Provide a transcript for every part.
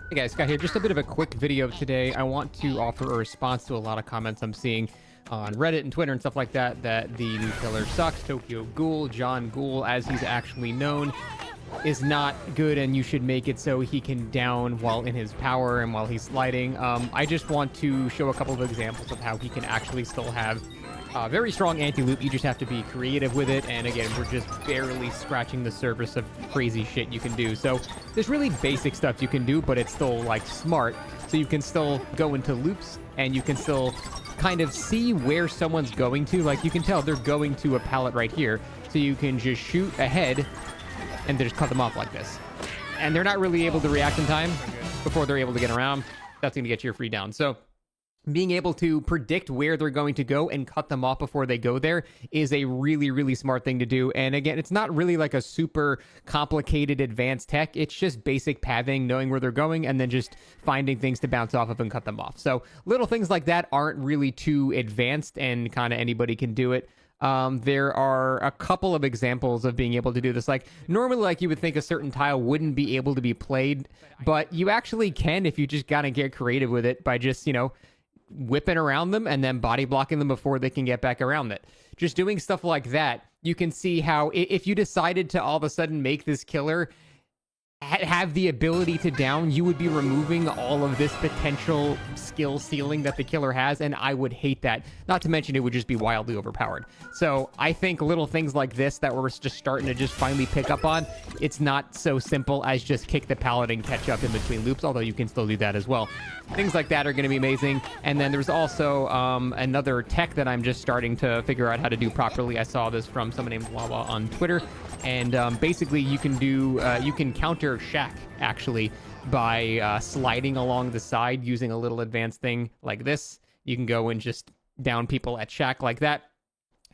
Hey guys, Scott here. Just a bit of a quick video today. I want to offer a response to a lot of comments I'm seeing on Reddit and Twitter and stuff like that, that the new killer sucks. Tokyo Ghoul, John Ghoul, as he's actually known, is not good, and you should make it so he can down while in his power and while he's sliding. I just want to show a couple of examples of how he can actually still have very strong anti-loop. You just have to be creative with it, and again, we're just barely scratching the surface of crazy shit you can do. So there's really basic stuff you can do, but it's still like smart, so you can still go into loops and you can still kind of see where someone's going to. Like, you can tell they're going to a pallet right here, so you can just shoot ahead and just cut them off like this, and they're not really able to react in time before they're able to get around. That's going to get you a free down. So being able to predict where they're going to go and cut them off before they go there is a really, really smart thing to do. And again, it's not really like a super complicated advanced tech. It's just basic pathing, knowing where they're going, and then just finding things to bounce off of and cut them off. So little things like that aren't really too advanced, and kind of anybody can do it. There are a couple of examples of being able to do this. Like, normally, like, you would think a certain tile wouldn't be able to be played, but you actually can if you just gotta get creative with it by just, you know, whipping around them and then body blocking them before they can get back around it. Just doing stuff like that, you can see how if you decided to all of a sudden make this killer have the ability to down, you would be removing all of this potential skill ceiling that the killer has, and I would hate that. Not to mention, it would just be wildly overpowered. So I think little things like this that we're just starting to just finally pick up on, it's not so simple as just kick the pallet and catch up in between loops, although you can still do that as well. Things like that are going to be amazing. And then there's also another tech that I'm just starting to figure out how to do properly. I saw this from someone named Wawa on Twitter. And basically, you can counter Shack, actually, by sliding along the side using a little advanced thing like this. You can go and just down people at Shack like that.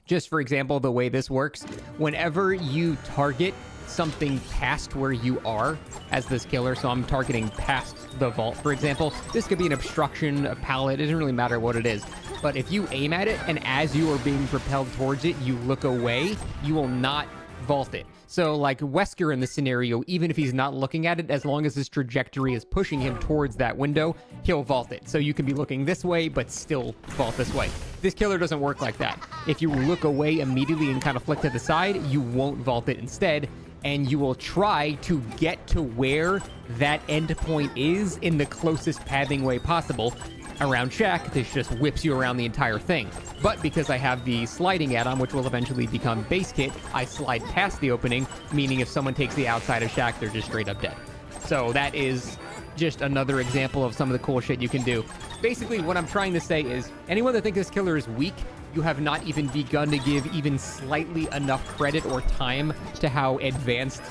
Just for example, the way this works, whenever you target something past where you are as this killer, so I'm targeting past the vault, for example, this could be an obstruction, a pallet, it doesn't really matter what it is. But if you aim at it, and as you are being propelled towards it, you look away, you will not vault it. So like Wesker in this scenario, even if he's not looking at it, as long as his trajectory is pushing him towards that window, he'll vault it. So you can be looking this way, but still vault this way. This killer doesn't work like that. If you look away immediately and kind of flick to the side, you won't vault it instead, and you will try to get to where that endpoint is in the closest pathing way possible. Around Shack, this just whips you around the entire thing. But because I have the sliding add-on, which will eventually become base kit, I slide past the opening, meaning if someone takes the outside of Shack, they're just straight up dead. So that is just another example of some of the cool shit you can do. Basically, what I'm trying to say is, anyone that thinks this killer is weak, you have not even begun to give even slightly enough credit or time to how advanced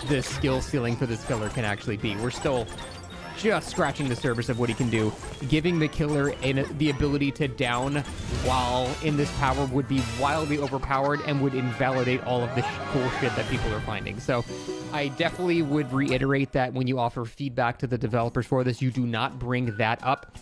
the skill ceiling for this killer can actually be. We're still just scratching the surface of what he can do. Giving the killer the ability to down while in this power would be wildly overpowered and would invalidate all of the cool shit that people are finding. So I definitely would reiterate that when you offer feedback to the developers for this, you do not bring that up.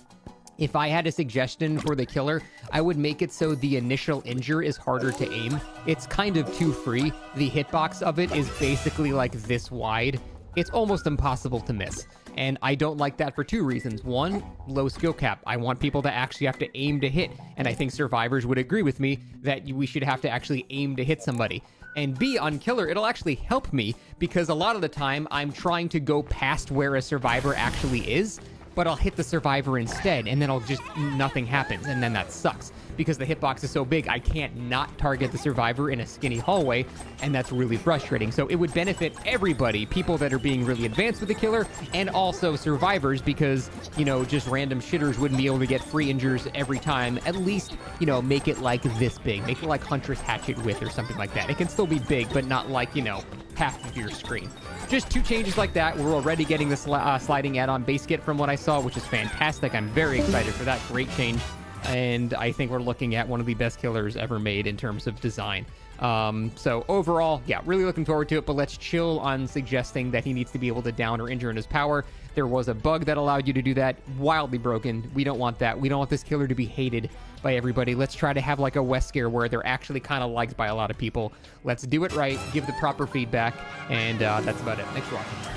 If I had a suggestion for the killer, I would make it so the initial injure is harder to aim. It's kind of too free. The hitbox of it is basically like this wide. It's almost impossible to miss. And I don't like that for two reasons. One, low skill cap. I want people to actually have to aim to hit. And I think survivors would agree with me that we should have to actually aim to hit somebody. And B, on killer, it'll actually help me because a lot of the time I'm trying to go past where a survivor actually is, but I'll hit the survivor instead, and then nothing happens, and then that sucks. Because the hitbox is so big, I can't not target the survivor in a skinny hallway, and that's really frustrating. So it would benefit everybody, people that are being really advanced with the killer, and also survivors, because, you know, just random shitters wouldn't be able to get free injures every time. At least, you know, make it like this big. Make it like Huntress Hatchet Width or something like that. It can still be big, but not like, you know, half of your screen. Just two changes like that. We're already getting the sliding add-on base kit from what I saw, which is fantastic. I'm very excited for that. Great change. And I think we're looking at one of the best killers ever made in terms of design. So overall, yeah, really looking forward to it, but let's chill on suggesting that he needs to be able to down or injure in his power. There was a bug that allowed you to do that. Wildly broken. We don't want that. We don't want this killer to be hated by everybody. Let's try to have like a Wesker where they're actually kind of liked by a lot of people. Let's do it right, give the proper feedback, and that's about it. Thanks for watching.